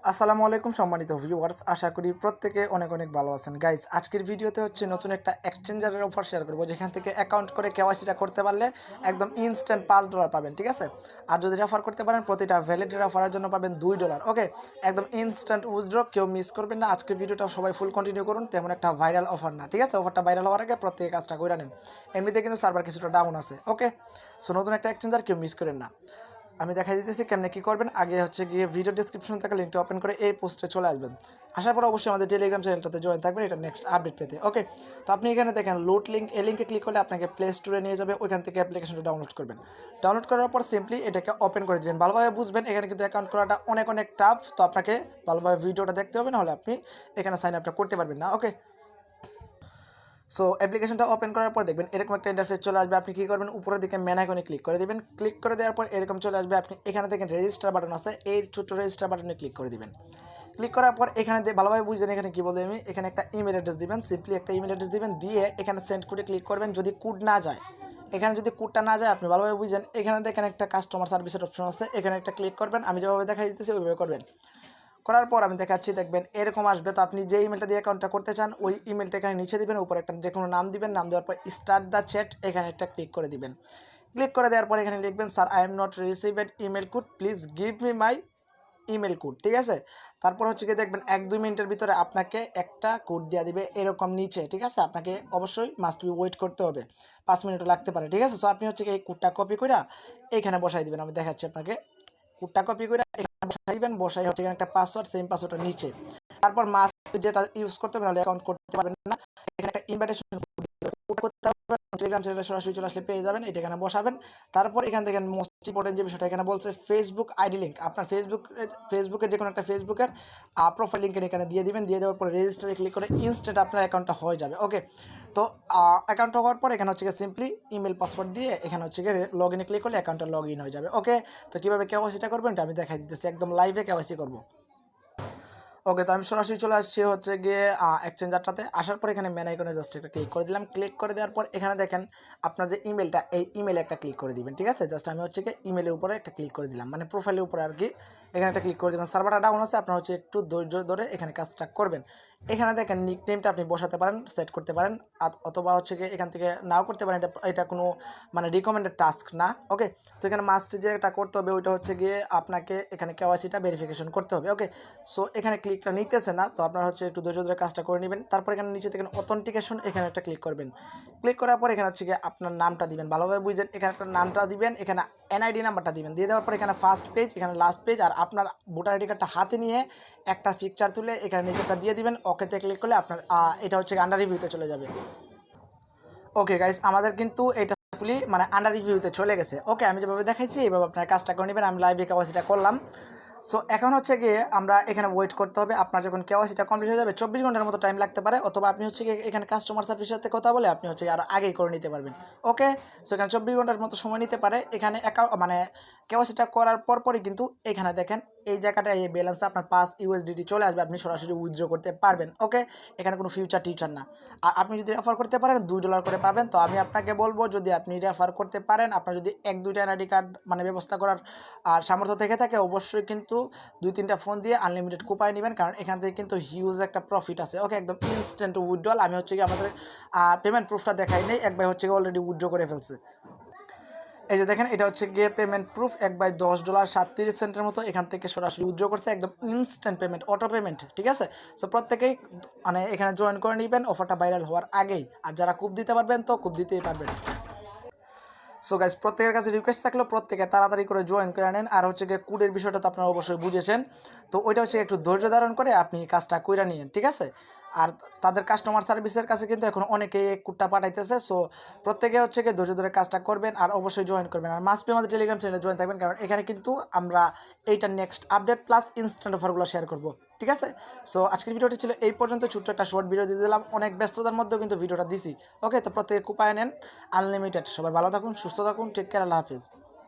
আসসালামু আলাইকুম সম্মানিত ভিউয়ার্স, আশা করি প্রত্যেকে অনেক অনেক ভালো আছেন। গাইজ, আজকের ভিডিওতে হচ্ছে নতুন একটা এক্সচেঞ্জারের অফার শেয়ার করবো, যেখান থেকে অ্যাকাউন্ট করে কেওয়াইসিটা করতে পারলে একদম ইনস্ট্যান্ট $5 পাবেন। ঠিক আছে, আর যদি রেফার করতে পারেন প্রতিটা ভ্যালিড রেফারের জন্য পাবেন $2। ওকে, একদম ইনস্ট্যান্ট উইথড্র, কেউ মিস করবেন না। আজকের ভিডিওটা সবাই ফুল কন্টিনিউ করুন, তেমন একটা ভাইরাল অফার না। ঠিক আছে, অফারটা ভাইরাল হওয়ার আগে প্রত্যেকে কাজটা করে নেন। এমনিতে কিন্তু সার্ভার কিছুটা ডাউন আছে। ওকে, সো নতুন একটা এক্সচেঞ্জার, কেউ মিস করেন না। আমি দেখাই দিতেছি কেমনে কী করবেন। আগে হচ্ছে গিয়ে ভিডিও ডিসক্রিপশন থেকে লিঙ্কটা ওপেন করে এই পোস্টে চলে আসবেন। আসার পর অবশ্যই আমাদের টেলিগ্রাম চ্যানেলটাতে জয়েন থাকবেন এটা নেক্সট আপডেট পেতে। ওকে, তো আপনি এখানে দেখেন লোড লিঙ্ক, এই লিঙ্কে ক্লিক করলে আপনাকে প্লে স্টোরে নিয়ে যাবে, ওইখান থেকে অ্যাপ্লিকেশনটা ডাউনলোড করবেন। ডাউনলোড করার পর সিম্পলি এটাকে ওপেন করে দেবেন। ভালোভাবে বুঝবেন, এখানে কিন্তু অ্যাকাউন্ট করাটা অনেক অনেক টাফ, তো আপনাকে ভালোভাবে ভিডিওটা দেখতে হবে, নাহলে আপনি এখানে সাইন আপটা করতে পারবেন না। ওকে, সো অ্যাপ্লিকেশনটা ওপেন করার পর দেখবেন এরকম একটা ইন্টারফেস চলে আসবে। আপনি কী করবেন, উপরের দিকে মেন আইকনে ক্লিক করে দেবেন। ক্লিক করে দেওয়ার পর এরকম চলে আসবে। আপনি এখানে দেখেন রেজিস্টার বাটন আছে, এই ছোট্ট রেজিস্টার বাটনে ক্লিক করে দিবেন। ক্লিক করার পর এখানে ভালোভাবে বুঝবেন এখানে কী বলতে আমি, এখানে একটা ইমেল অ্যাড্রেস দিবেন। সিম্পলি একটা ইমেল অ্যাড্রেস দিবেন, দিয়ে এখানে সেন্ড কোডে ক্লিক করবেন। যদি কোড না যায়, এখানে যদি কোডটা না যায়, আপনি ভালোভাবে বুঝেন এখানে দেখেন একটা কাস্টমার সার্ভিসের অপশন আছে, এখানে একটা ক্লিক করবেন। আমি যেভাবে দেখাই দিতেছি ওইভাবে করবেন। করার পর আমি দেখাচ্ছি, দেখবেন এরকম আসবে। তো আপনি যে ইমেলটা দিয়ে অ্যাকাউন্টটা করতে চান ওই ইমেলটা এখানে নিচে দিবেন, উপরে একটা যে কোনো নাম দিবেন। নাম দেওয়ার পর স্টার্ট দ্য চ্যাট, এখানে একটা ক্লিক করে দিবেন। ক্লিক করে দেওয়ার পর এখানে লিখবেন, sir I am not রিসিভেড email code, please give me my email code. ঠিক আছে, তারপর হচ্ছে কি দেখবেন 1-2 মিনিটের ভিতরে আপনাকে একটা কোড দিয়ে দিবে এরকম নিচে। ঠিক আছে, আপনাকে অবশ্যই মাস্ট বি ওয়েট করতে হবে, 5 মিনিটও লাগতে পারে। ঠিক আছে, সো আপনি হচ্ছে কি এই কোডটা কপি করে এখানে বসাই দিবেন। আমি দেখাচ্ছি আপনাকে, কোডটা কপি করে এখানে বসাই দিবেন। বসাই হচ্ছে এখানে একটা পাসওয়ার্ড, সেম পাসওয়ার্ডটা নিচে। তারপর মাস্ট যেটা ইউজ করতে হবে, নাহলে অ্যাকাউন্ট করতে পারবেন না। এখানে একটা ইনভাইটেশন করতে হবে, টেলিগ্রাম চ্যানেলে সরাসরি চলে আসলে পেয়ে যাবেন। এটা এখানে বসাবেন। তারপর এখান থেকে মোস্ট ইম্পর্টেন্ট যে বিষয়টা এখানে বলছে, ফেসবুক আইডি লিঙ্ক। আপনার ফেসবুকের যে কোনো একটা ফেসবুকের প্রোফাইল লিঙ্ক এখানে দিয়ে দিবেন। দিয়ে দেওয়ার পরে রেজিস্টারে ক্লিক করে ইনস্ট্যান্ট আপনার অ্যাকাউন্টটা হয়ে যাবে। ওকে, তো অ্যাকাউন্টটা হওয়ার পর এখানে হচ্ছে সিম্পলি ইমেল পাসওয়ার্ড দিয়ে এখানে হচ্ছে লগ ইনে ক্লিক করলে অ্যাকাউন্টটা লগ ইন হয়ে যাবে। ওকে, তো কীভাবে কেওয়াইসিটা করবেন এটা আমি দেখাই দিতেছি, একদম লাইভে কেওয়াইসি করবো। ওকে, তো আমি সরাসরি চলে আসছি হচ্ছে গিয়ে এক্সচেঞ্জারটাতে। আসার পর এখানে মেন আইকনে জাস্ট একটা ক্লিক করে দিলাম। ক্লিক করে দেওয়ার পর এখানে দেখেন আপনার যে ইমেলটা, এই ইমেলে একটা ক্লিক করে দিবেন। ঠিক আছে, জাস্ট আমি হচ্ছে গিয়ে ইমেলের উপরে একটা ক্লিক করে দিলাম, মানে প্রোফাইলের উপরে আর কি। এখানে একটা ক্লিক করে দিবেন। সার্ভারটা ডাউন আছে, আপনার হচ্ছে একটু ধৈর্য ধরে এখানে কাজটা করবেন। এখানে দেখেন নিক নেমটা আপনি বসাতে পারেন, সেট করতে পারেন, অথবা হচ্ছে গিয়ে এখান থেকে নাও করতে পারেন। এটা কোনো মানে রিকমেন্ডেড টাস্ক না। ওকে, তো এখানে মাস্ট যে এটা করতে হবে ওইটা হচ্ছে গিয়ে আপনাকে এখানে কেওয়াইসিটা ভেরিফিকেশন করতে হবে। ওকে, সো এখানে ক্লিকটা নিতেছে না, তো আপনার হচ্ছে একটু ধৈর্য ধরে কাজটা করে নেবেন। তারপর এখানে নিচে থেকে অথেন্টিকেশন, এখানে একটা ক্লিক করবেন। ক্লিক করার পর এখানে হচ্ছে গিয়ে আপনার নামটা দিবেন। ভালোভাবে বুঝেন, এখানে একটা নামটা দিবেন, এখানে এনআইডি নাম্বারটা দিবেন। দিয়ে দেওয়ার পর এখানে ফার্স্ট পেজ, এখানে লাস্ট পেজ, আর আপনার ভোটার আইডি কার্ডটা হাতে নিয়ে একটা পিকচার তুলে এখানে নিচেটা দিয়ে দিবেন। ওকেতে ক্লিক করলে আপনার এটা হচ্ছে আন্ডার রিভিউতে চলে যাবে। ওকে গাইস, আমাদের কিন্তু এটা ফুলি মানে আন্ডার রিভিউতে চলে গেছে। ওকে, আমি যেভাবে দেখাইছি এইভাবে আপনার কাজটা করে নেবেন। আমি লাইভে কেওয়াইসিটা করলাম। সো এখন হচ্ছে গিয়ে আমরা এখানে ওয়েট করতে হবে। আপনার যখন কেওয়াইসিটা কমপ্লিট হয়ে যাবে 24 ঘন্টার মতো টাইম লাগতে পারে, অথবা আপনি হচ্ছে গিয়ে এখানে কাস্টমার সার্ভিসের সাথে কথা বলে আপনি হচ্ছে আরও আগেই করে নিতে পারবেন। ওকে, সো এখানে 24 ঘন্টার মতো সময় নিতে পারে। এখানে মানে কেওয়াইসিটা করার পরপরই কিন্তু এখানে দেখেন এই জায়গাটা, এই ব্যালেন্সে আপনার 5 USDT চলে আসবে, আপনি সরাসরি উইথড্র করতে পারবেন। ওকে, এখানে কোনো ফিউচার টিউচার না। আর আপনি যদি রেফার করতে পারেন $2 করে পাবেন। তো আমি আপনাকে বলবো, যদি আপনি রেফার করতে পারেন, আপনার যদি 1-2টা এনআইডি কার্ড মানে ব্যবস্থা করার সামর্থ্য থেকে থাকে, অবশ্যই কিন্তু 2-3টা ফোন দিয়ে আনলিমিটেড কুপায় নেবেন, কারণ এখান থেকে কিন্তু হিউজ একটা প্রফিট আছে। ওকে, একদম ইনস্ট্যান্ট উইথড্রল। আমি হচ্ছে কি আমাদের পেমেন্ট প্রুফটা দেখাই নেই, এক ভাই হচ্ছে কি অলরেডি উইথড্র করে ফেলছে। এই যে দেখেন, এটা হচ্ছে গিয়ে পেমেন্ট প্রুফ, $1 $10.37 মতো এখান থেকে সরাসরি উইথড্র করছে, একদম ইনস্ট্যান্ট পেমেন্ট, অটো পেমেন্ট। ঠিক আছে, সো প্রত্যেকেই মানে এখানে জয়েন করে নেবেন অফারটা ভাইরাল হওয়ার আগেই। আর যারা কুপ দিতে পারবেন তো কুপ দিতেই পারবেন। সো গাইস, প্রত্যেকের কাছে রিকোয়েস্ট থাকলেও প্রত্যেকে তাড়াতাড়ি করে জয়েন করে নেন। আর হচ্ছে গিয়ে কোডের বিষয়টা তো আপনারা অবশ্যই বুঝেছেন, তো ওইটা হচ্ছে একটু ধৈর্য ধারণ করে আপনি কাজটা কইরা নিন। ঠিক আছে, আর তাদের কাস্টমার সার্ভিসের কাছে কিন্তু এখন অনেকেই কোডটা পাঠাইতেছে। সো প্রত্যেকে হচ্ছে গিয়ে ধৈর্য ধরে কাজটা করবেন, আর অবশ্যই জয়েন করবেন। আর মাস্ট বি আমাদের টেলিগ্রাম চ্যানেলে জয়েন থাকবেন, কারণ এখানে কিন্তু আমরা এইটা নেক্সট আপডেট প্লাস ইনস্ট্যান্ট অফারগুলো শেয়ার করব। ঠিক আছে, সো আজকের ভিডিওটি ছিল এই পর্যন্ত। ছোট্ট একটা শর্ট ভিডিও দিয়ে দিলাম, অনেক ব্যস্ততার মধ্যেও কিন্তু ভিডিওটা দিছি। ওকে, তো প্রত্যেকে কুপায় নেন, আনলিমিটেড। সবাই ভালো থাকুন, সুস্থ থাকুন, টেক কেয়ার, আল্লাহ হাফিজ।